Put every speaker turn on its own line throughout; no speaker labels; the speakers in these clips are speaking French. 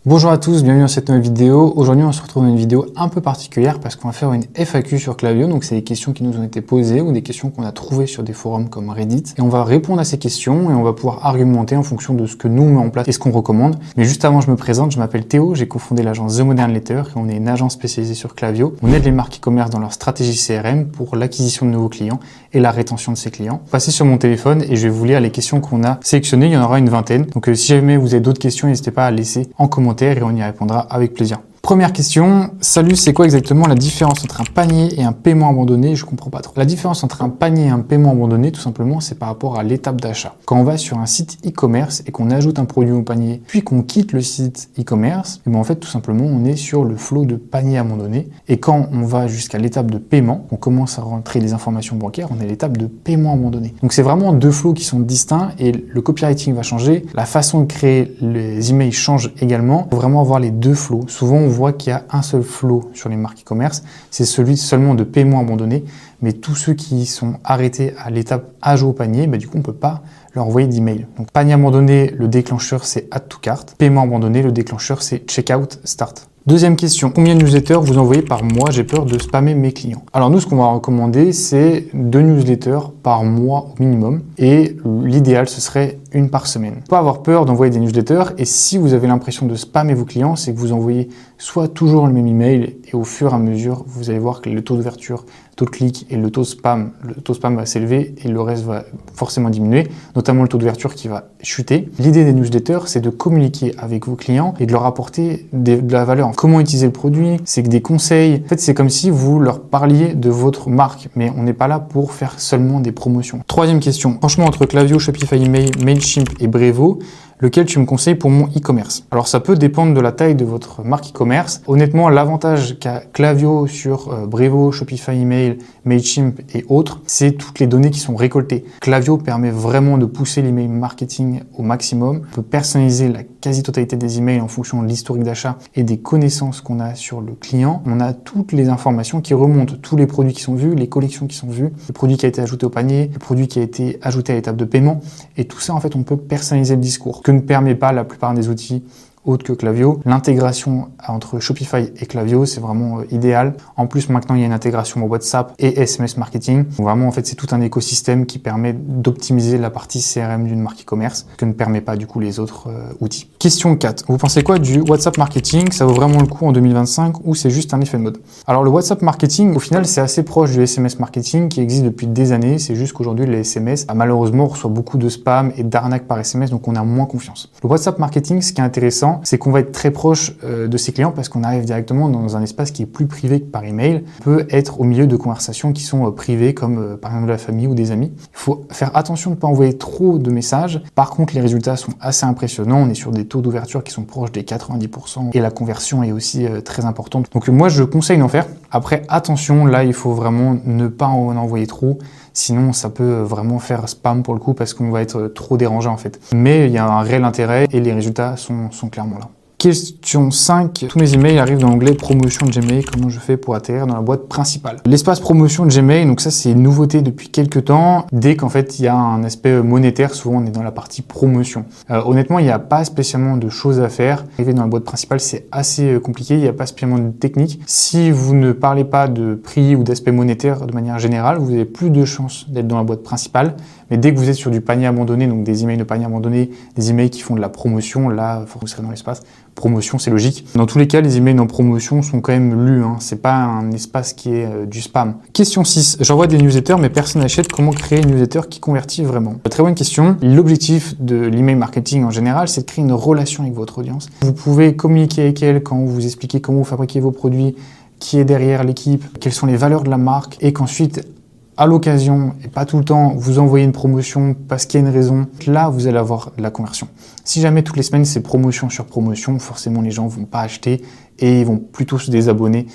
Bonjour à tous, bienvenue dans cette nouvelle vidéo. Aujourd'hui, on se retrouve dans une vidéo un peu particulière parce qu'on va faire une FAQ sur Klaviyo. Donc, c'est des questions qui nous ont été posées ou des questions qu'on a trouvées sur des forums comme Reddit. Et on va répondre à ces questions et on va pouvoir argumenter en fonction de ce que nous on met en place et ce qu'on recommande. Mais juste avant, je me présente, je m'appelle Théo, j'ai cofondé l'agence The Modern Letter et on est une agence spécialisée sur Klaviyo. On aide les marques e-commerce dans leur stratégie CRM pour l'acquisition de nouveaux clients et la rétention de ces clients. Passez sur mon téléphone et je vais vous lire les questions qu'on a sélectionnées. Il y en aura une vingtaine. Donc, si jamais vous avez d'autres questions, n'hésitez pas à laisser en commentaire et on y répondra avec plaisir. Première question, salut, c'est quoi exactement la différence entre un panier et un paiement abandonné? Je comprends pas trop. La différence entre un panier et un paiement abandonné, tout simplement, c'est par rapport à l'étape d'achat. Quand on va sur un site e-commerce et qu'on ajoute un produit au panier, puis qu'on quitte le site e-commerce, et bien en fait, tout simplement, on est sur le flot de panier abandonné. Et quand on va jusqu'à l'étape de paiement, on commence à rentrer les informations bancaires, on est à l'étape de paiement abandonné. Donc c'est vraiment deux flots qui sont distincts et le copywriting va changer, la façon de créer les emails change également. Il faut vraiment avoir les deux flots. Souvent, on voit qu'il y a un seul flow sur les marques e-commerce, c'est celui seulement de paiement abandonné, mais tous ceux qui sont arrêtés à l'étape ajout au panier, du coup on ne peut pas leur envoyer d'email. Donc panier abandonné, le déclencheur c'est Add to Cart, paiement abandonné, le déclencheur c'est Checkout Start. Deuxième question, combien de newsletters vous envoyez par mois? J'ai peur de spammer mes clients. Alors nous, ce qu'on va recommander, c'est 2 newsletters par mois au minimum et l'idéal, ce serait une par semaine. Faut pas avoir peur d'envoyer des newsletters et si vous avez l'impression de spammer vos clients, c'est que vous envoyez soit toujours le même email et au fur et à mesure, vous allez voir que le taux d'ouverture, le taux de clic et le taux spam va s'élever et le reste va forcément diminuer, notamment le taux d'ouverture qui va chuter. L'idée des newsletters, c'est de communiquer avec vos clients et de leur apporter de la valeur. Comment utiliser le produit, c'est que des conseils. En fait, c'est comme si vous leur parliez de votre marque, mais on n'est pas là pour faire seulement des promotions. Troisième question. Franchement, entre Klaviyo, Shopify Email, Mailchimp et Brevo, lequel tu me conseilles pour mon e-commerce? Alors ça peut dépendre de la taille de votre marque e-commerce. Honnêtement, l'avantage qu'a Klaviyo sur Brevo, Shopify Email, Mailchimp et autres, c'est toutes les données qui sont récoltées. Klaviyo permet vraiment de pousser l'email marketing au maximum. On peut personnaliser la quasi-totalité des emails en fonction de l'historique d'achat et des connaissances qu'on a sur le client. On a toutes les informations qui remontent, tous les produits qui sont vus, les collections qui sont vues, le produit qui a été ajouté au panier, le produit qui a été ajouté à l'étape de paiement. Et tout ça, en fait, on peut personnaliser le discours que ne permet pas la plupart des outils autres que Klaviyo. L'intégration entre Shopify et Klaviyo, c'est vraiment idéal. En plus, maintenant, il y a une intégration WhatsApp et SMS marketing. Donc vraiment, en fait, c'est tout un écosystème qui permet d'optimiser la partie CRM d'une marque e-commerce que ne permet pas, du coup, les autres outils. Question 4. Vous pensez quoi du WhatsApp marketing? Ça vaut vraiment le coup en 2025 ou c'est juste un effet de mode? Alors, le WhatsApp marketing, au final, c'est assez proche du SMS marketing qui existe depuis des années. C'est juste qu'aujourd'hui, les SMS, malheureusement, on reçoit beaucoup de spam et d'arnaques par SMS, donc on a moins confiance. Le WhatsApp marketing, ce qui est intéressant, c'est qu'on va être très proche de ses clients parce qu'on arrive directement dans un espace qui est plus privé que par email. On peut être au milieu de conversations qui sont privées comme par exemple la famille ou des amis. Il faut faire attention de ne pas envoyer trop de messages. Par contre, les résultats sont assez impressionnants. On est sur des taux d'ouverture qui sont proches des 90% et la conversion est aussi très importante. Donc moi, je conseille d'en faire. Après, attention, là, il faut vraiment ne pas en envoyer trop. Sinon, ça peut vraiment faire spam pour le coup parce qu'on va être trop dérangé en fait. Mais il y a un réel intérêt et les résultats sont clairement là. Question 5. Tous mes emails arrivent dans l'onglet promotion de Gmail. Comment je fais pour atterrir dans la boîte principale? L'espace promotion de Gmail, donc ça c'est une nouveauté depuis quelques temps. Dès qu'en fait il y a un aspect monétaire, souvent on est dans la partie promotion. Honnêtement, il n'y a pas spécialement de choses à faire. Arriver dans la boîte principale, c'est assez compliqué. Il n'y a pas spécialement de technique. Si vous ne parlez pas de prix ou d'aspect monétaire de manière générale, vous avez plus de chances d'être dans la boîte principale. Mais dès que vous êtes sur du panier abandonné, donc des emails de panier abandonné, des emails qui font de la promotion, là, vous serez dans l'espace promotion, c'est logique. Dans tous les cas, les emails en promotion sont quand même lus. C'est pas un espace qui est du spam. Question 6. J'envoie des newsletters, mais personne n'achète. Comment créer une newsletter qui convertit vraiment? Très bonne question. L'objectif de l'email marketing en général, c'est de créer une relation avec votre audience. Vous pouvez communiquer avec elle quand vous expliquez comment vous fabriquez vos produits, qui est derrière l'équipe, quelles sont les valeurs de la marque, et qu'ensuite, à l'occasion, et pas tout le temps, vous envoyez une promotion parce qu'il y a une raison, là, vous allez avoir de la conversion. Si jamais toutes les semaines, c'est promotion sur promotion, forcément, les gens vont pas acheter et ils vont plutôt se désabonner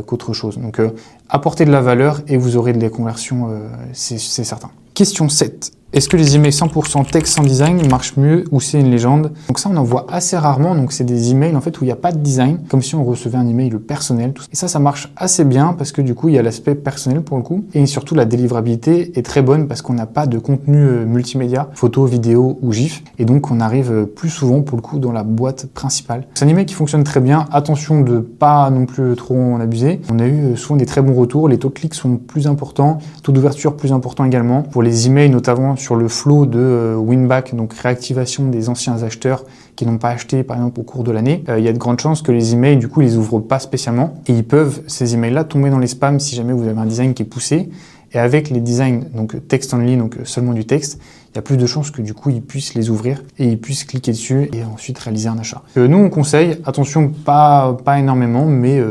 qu'autre chose. Donc, apportez de la valeur et vous aurez de la conversion, c'est certain. Question 7. Est-ce que les emails 100% texte sans design marchent mieux ou c'est une légende? Donc ça, on en voit assez rarement. Donc c'est des emails en fait où il n'y a pas de design, comme si on recevait un email personnel. Et ça marche assez bien parce que du coup, il y a l'aspect personnel pour le coup. Et surtout, la délivrabilité est très bonne parce qu'on n'a pas de contenu multimédia, photo, vidéo ou GIF. Et donc, on arrive plus souvent pour le coup dans la boîte principale. C'est un email qui fonctionne très bien. Attention de pas non plus trop en abuser. On a eu souvent des très bons retours. Les taux de clics sont plus importants, taux d'ouverture plus important également. Pour les emails notamment sur le flow de win-back, donc réactivation des anciens acheteurs qui n'ont pas acheté par exemple au cours de l'année, il y a de grandes chances que les emails du coup ils les ouvrent pas spécialement et ils peuvent, ces emails là, tomber dans les spams si jamais vous avez un design qui est poussé. Et avec les designs donc text only, donc seulement du texte, il y a plus de chances que du coup ils puissent les ouvrir et ils puissent cliquer dessus et ensuite réaliser un achat. Nous on conseille, attention pas énormément, mais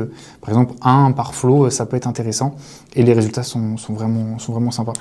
par exemple un par flow ça peut être intéressant et les résultats sont vraiment sympas.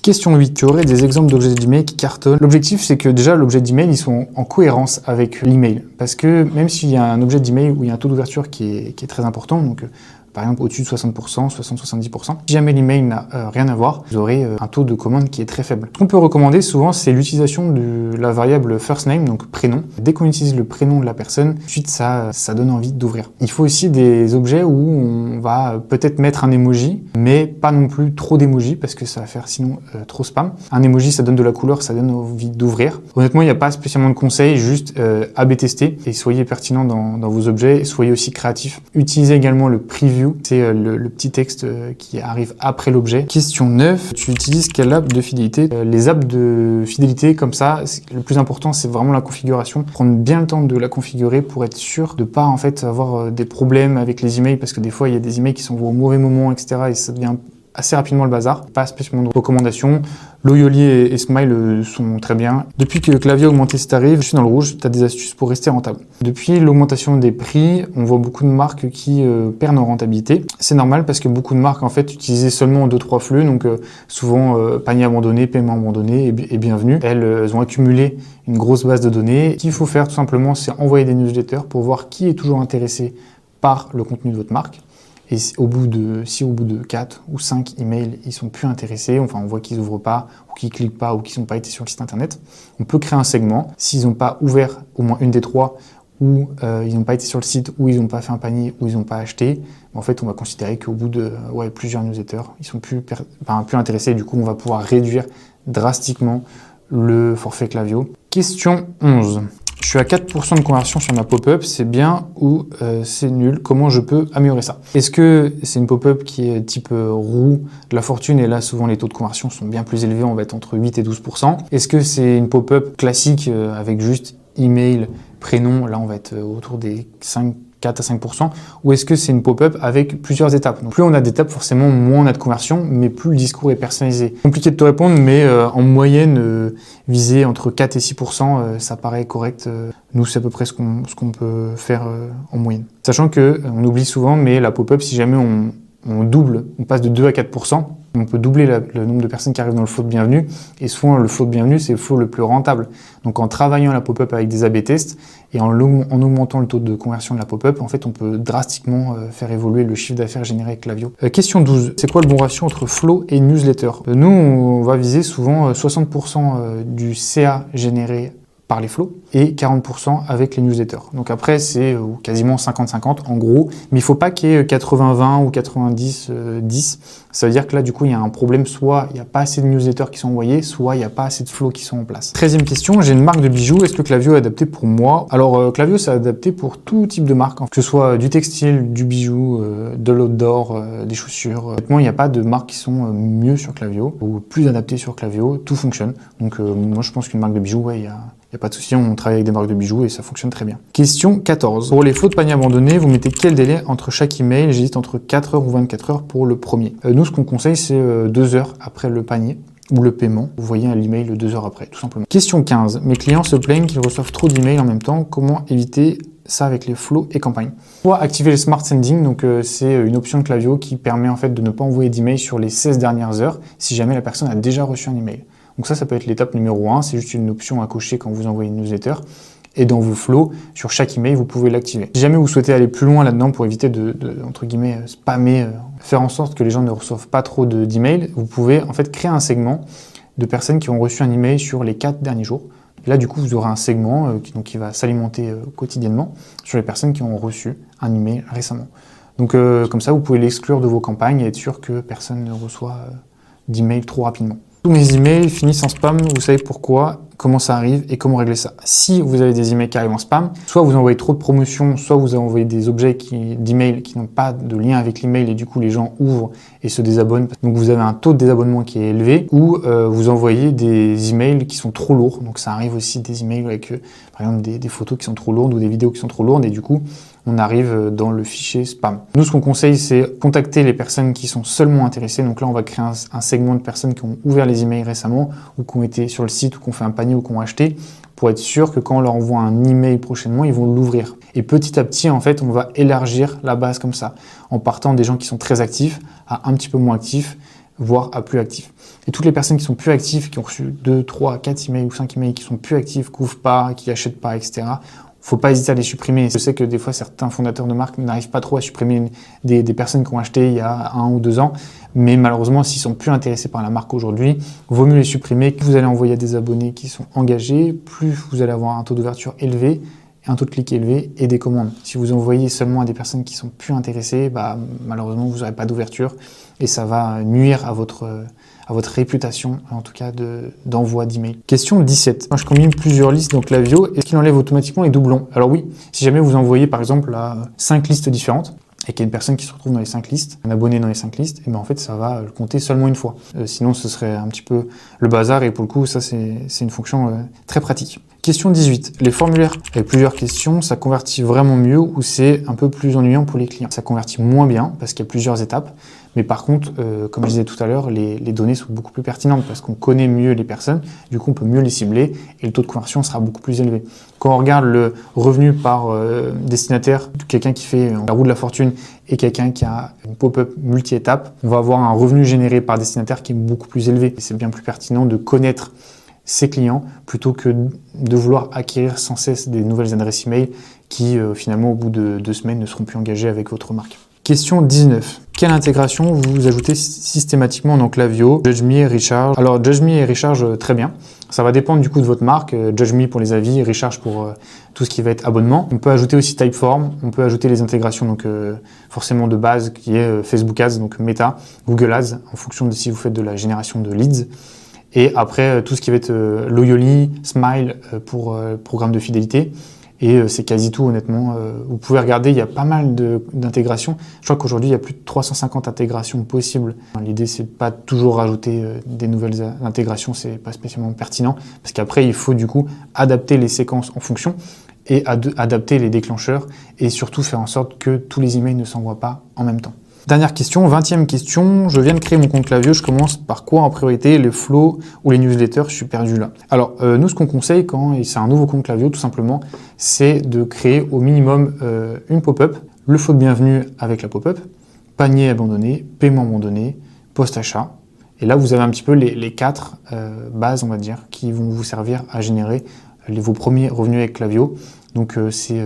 Question 8. Tu aurais des exemples d'objets d'email qui cartonnent? L'objectif, c'est que déjà, l'objet d'email, ils sont en cohérence avec l'email. Parce que même s'il y a un objet d'email où il y a un taux d'ouverture qui est très important, donc par exemple au-dessus de 60%, 60-70%, si jamais l'email n'a rien à voir, vous aurez un taux de commande qui est très faible. Ce qu'on peut recommander souvent, c'est l'utilisation de la variable first name, donc prénom. Dès qu'on utilise le prénom de la personne, ensuite ça donne envie d'ouvrir. Il faut aussi des objets où on va peut-être mettre un emoji, mais pas non plus trop d'emoji parce que ça va faire sinon trop spam. Un emoji, ça donne de la couleur, ça donne envie d'ouvrir. Honnêtement, il n'y a pas spécialement de conseils, juste A/B tester et soyez pertinent dans vos objets, et soyez aussi créatifs. Utilisez également le preview. C'est le petit texte qui arrive après l'objet. Question 9, tu utilises quelle app de fidélité? Les apps de fidélité comme ça, le plus important c'est vraiment la configuration. Prendre bien le temps de la configurer pour être sûr de pas en fait avoir des problèmes avec les emails, parce que des fois il y a des emails qui s'envoient au mauvais moment, etc. et ça devient assez rapidement le bazar. Pas spécialement de recommandations. Loyoli et Smile sont très bien. Depuis que Klaviyo a augmenté ses tarifs, je suis dans le rouge, tu as des astuces pour rester rentable. Depuis l'augmentation des prix, on voit beaucoup de marques qui perdent en rentabilité. C'est normal parce que beaucoup de marques en fait utilisaient seulement 2-3 flux, donc souvent panier abandonné, paiement abandonné et bienvenue. Elles ont accumulé une grosse base de données. Ce qu'il faut faire tout simplement, c'est envoyer des newsletters pour voir qui est toujours intéressé par le contenu de votre marque. Et si au bout de 4 ou 5 emails, ils sont plus intéressés, enfin on voit qu'ils n'ouvrent pas, ou qu'ils cliquent pas, ou qu'ils n'ont pas été sur le site internet, on peut créer un segment. S'ils n'ont pas ouvert au moins une des trois, ou ils n'ont pas été sur le site, ou ils n'ont pas fait un panier, ou ils n'ont pas acheté, en fait on va considérer qu'au bout de plusieurs newsletters, ils sont plus intéressés, et du coup on va pouvoir réduire drastiquement le forfait Klaviyo. Question 11. Je suis à 4% de conversion sur ma pop-up, c'est bien ou c'est nul? Comment je peux améliorer ça? Est-ce que c'est une pop-up qui est type roue de la fortune, et là souvent les taux de conversion sont bien plus élevés, on va être entre 8 et 12%? Est-ce que c'est une pop-up classique avec juste email, prénom, là on va être autour des 4 à 5%, ou est-ce que c'est une pop-up avec plusieurs étapes? Donc plus on a d'étapes, forcément moins on a de conversion, mais plus le discours est personnalisé. Compliqué de te répondre, mais en moyenne, viser entre 4 et 6%, ça paraît correct. Nous, c'est à peu près ce qu'on peut faire en moyenne. Sachant que, on oublie souvent, mais la pop-up, si jamais on double, on passe de 2 à 4%, on peut doubler le nombre de personnes qui arrivent dans le flow de bienvenue, et souvent le flow de bienvenue, c'est le flow le plus rentable. Donc en travaillant la pop-up avec des A/B tests, et en augmentant le taux de conversion de la pop-up, en fait on peut drastiquement faire évoluer le chiffre d'affaires généré avec Klaviyo. Question 12, c'est quoi le bon ratio entre flow et newsletter? Nous, on va viser souvent 60% du CA généré par les flows et 40% avec les newsletters. Donc après, c'est quasiment 50-50 en gros, mais il faut pas qu'il y ait 80-20 ou 90-10. Ça veut dire que là, du coup, il y a un problème, soit il n'y a pas assez de newsletters qui sont envoyés, soit il n'y a pas assez de flows qui sont en place. 13e question, j'ai une marque de bijoux, est-ce que Klaviyo est adapté pour moi? Alors, Klaviyo, c'est adapté pour tout type de marque, que ce soit du textile, du bijou, de l'outdoor, des chaussures. Honnêtement, il n'y a pas de marques qui sont mieux sur Klaviyo ou plus adaptées sur Klaviyo, tout fonctionne. Donc, moi, je pense qu'une marque de bijoux, ouais, il n'y a pas de souci, on travaille avec des marques de bijoux et ça fonctionne très bien. Question 14. Pour les flots de panier abandonnés, vous mettez quel délai entre chaque email? J'hésite entre 4 heures ou 24 heures pour le premier. Nous, ce qu'on conseille, c'est 2 heures après le panier ou le paiement. Vous voyez l'email 2 heures après, tout simplement. Question 15. Mes clients se plaignent qu'ils reçoivent trop d'emails en même temps. Comment éviter ça avec les flows et campagnes? Soit activer le Smart Sending, donc c'est une option de Klaviyo qui permet en fait de ne pas envoyer d'emails sur les 16 dernières heures si jamais la personne a déjà reçu un email. Donc ça peut être l'étape numéro 1, c'est juste une option à cocher quand vous envoyez une newsletter. Et dans vos flows, sur chaque email, vous pouvez l'activer. Si jamais vous souhaitez aller plus loin là-dedans pour éviter de entre guillemets, spammer, faire en sorte que les gens ne reçoivent pas trop d'emails, vous pouvez en fait créer un segment de personnes qui ont reçu un email sur les 4 derniers jours. Et là, du coup, vous aurez un segment qui va s'alimenter quotidiennement sur les personnes qui ont reçu un email récemment. Donc, comme ça, vous pouvez l'exclure de vos campagnes et être sûr que personne ne reçoit d'email trop rapidement. Tous mes emails finissent en spam, vous savez pourquoi, comment ça arrive et comment régler ça. Si vous avez des emails qui arrivent en spam, soit vous envoyez trop de promotions, soit vous envoyez des objets d'email qui n'ont pas de lien avec l'email et du coup les gens ouvrent et se désabonnent. Donc vous avez un taux de désabonnement qui est élevé, ou vous envoyez des emails qui sont trop lourds. Donc ça arrive aussi des emails avec par exemple des photos qui sont trop lourdes ou des vidéos qui sont trop lourdes et du coup on arrive dans le fichier spam. Nous, ce qu'on conseille, c'est contacter les personnes qui sont seulement intéressées. Donc là, on va créer un segment de personnes qui ont ouvert les emails récemment ou qui ont été sur le site ou qui ont fait un panier ou qui ont acheté pour être sûr que quand on leur envoie un email prochainement, ils vont l'ouvrir. Et petit à petit, en fait, on va élargir la base comme ça, en partant des gens qui sont très actifs à un petit peu moins actifs, voire à plus actifs. Et toutes les personnes qui sont plus actives, qui ont reçu 2, 3, 4 emails ou 5 emails, qui sont plus actifs, qui n'ouvrent pas, qui n'achètent pas, etc., faut pas hésiter à les supprimer. Je sais que des fois, certains fondateurs de marques n'arrivent pas trop à supprimer des personnes qui ont acheté il y a 1 ou 2 ans, mais malheureusement, s'ils sont plus intéressés par la marque aujourd'hui, vaut mieux les supprimer. Plus vous allez envoyer à des abonnés qui sont engagés, plus vous allez avoir un taux d'ouverture élevé, un taux de clic élevé et des commandes. Si vous envoyez seulement à des personnes qui sont plus intéressées, malheureusement, vous n'aurez pas d'ouverture et ça va nuire à votre réputation, en tout cas d'envoi d'email. Question 17. Quand je combine plusieurs listes dans Klaviyo, est-ce qu'il enlève automatiquement les doublons? Alors oui, si jamais vous envoyez par exemple à 5 listes différentes, et qu'il y a une personne qui se retrouve dans les 5 listes, un abonné dans les 5 listes, et en fait ça va le compter seulement une fois. Sinon ce serait un petit peu le bazar et pour le coup ça c'est une fonction très pratique. Question 18. Les formulaires avec plusieurs questions, ça convertit vraiment mieux ou c'est un peu plus ennuyant pour les clients? Ça convertit moins bien parce qu'il y a plusieurs étapes, mais par contre, comme je disais tout à l'heure, les données sont beaucoup plus pertinentes parce qu'on connaît mieux les personnes, du coup on peut mieux les cibler et le taux de conversion sera beaucoup plus élevé. Quand on regarde le revenu par destinataire, quelqu'un qui fait la roue de la fortune et quelqu'un qui a une pop-up multi-étapes, on va avoir un revenu généré par destinataire qui est beaucoup plus élevé. C'est bien plus pertinent de connaître ses clients plutôt que de vouloir acquérir sans cesse des nouvelles adresses email qui finalement au bout de 2 semaines ne seront plus engagées avec votre marque. Question 19. Quelle intégration vous ajoutez systématiquement dans Klaviyo? JudgeMe et Recharge. Alors JudgeMe et Recharge, très bien. Ça va dépendre du coup de votre marque. JudgeMe pour les avis, Recharge pour tout ce qui va être abonnement. On peut ajouter aussi Typeform, on peut ajouter les intégrations donc forcément de base qui est Facebook Ads, donc Meta, Google Ads en fonction de si vous faites de la génération de leads. Et après tout ce qui va être Loyally, Smile pour programme de fidélité. Et c'est quasi tout honnêtement. Vous pouvez regarder, il y a pas mal d'intégrations. Je crois qu'aujourd'hui, il y a plus de 350 intégrations possibles. L'idée, c'est pas toujours rajouter des nouvelles intégrations, c'est pas spécialement pertinent. Parce qu'après, il faut du coup adapter les séquences en fonction et adapter les déclencheurs et surtout faire en sorte que tous les emails ne s'envoient pas en même temps. Dernière question, 20e question. Je viens de créer mon compte Klaviyo. Je commence par quoi en priorité? Les flows ou les newsletters? Je suis perdu là. Alors, nous, ce qu'on conseille quand c'est un nouveau compte Klaviyo, tout simplement, c'est de créer au minimum une pop-up, le flow de bienvenue avec la pop-up, panier abandonné, paiement abandonné, post-achat. Et là, vous avez un petit peu les 4 bases, on va dire, qui vont vous servir à générer vos premiers revenus avec Klaviyo. Donc, c'est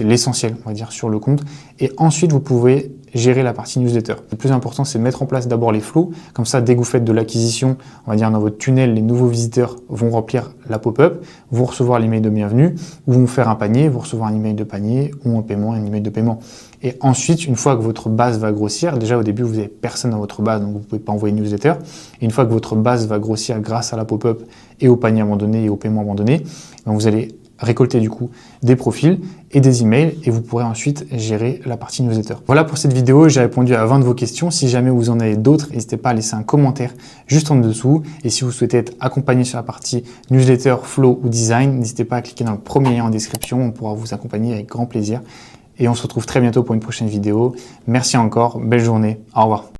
l'essentiel, on va dire, sur le compte. Et ensuite, vous pouvez gérer la partie newsletter. Le plus important, c'est de mettre en place d'abord les flows. Comme ça, dès que vous faites de l'acquisition, on va dire dans votre tunnel, les nouveaux visiteurs vont remplir la pop-up, vont recevoir l'email de bienvenue, ou vont faire un panier, vont recevoir un email de panier, ou un paiement, un email de paiement. Et ensuite, une fois que votre base va grossir, déjà au début, vous n'avez personne dans votre base, donc vous ne pouvez pas envoyer une newsletter. Et une fois que votre base va grossir grâce à la pop-up et au panier abandonné et au paiement abandonné, vous allez récolter du coup des profils et des emails et vous pourrez ensuite gérer la partie newsletter. Voilà pour cette vidéo, j'ai répondu à 20 de vos questions. Si jamais vous en avez d'autres, n'hésitez pas à laisser un commentaire juste en dessous. Et si vous souhaitez être accompagné sur la partie newsletter, flow ou design, n'hésitez pas à cliquer dans le premier lien en description, on pourra vous accompagner avec grand plaisir. Et on se retrouve très bientôt pour une prochaine vidéo. Merci encore, belle journée, au revoir.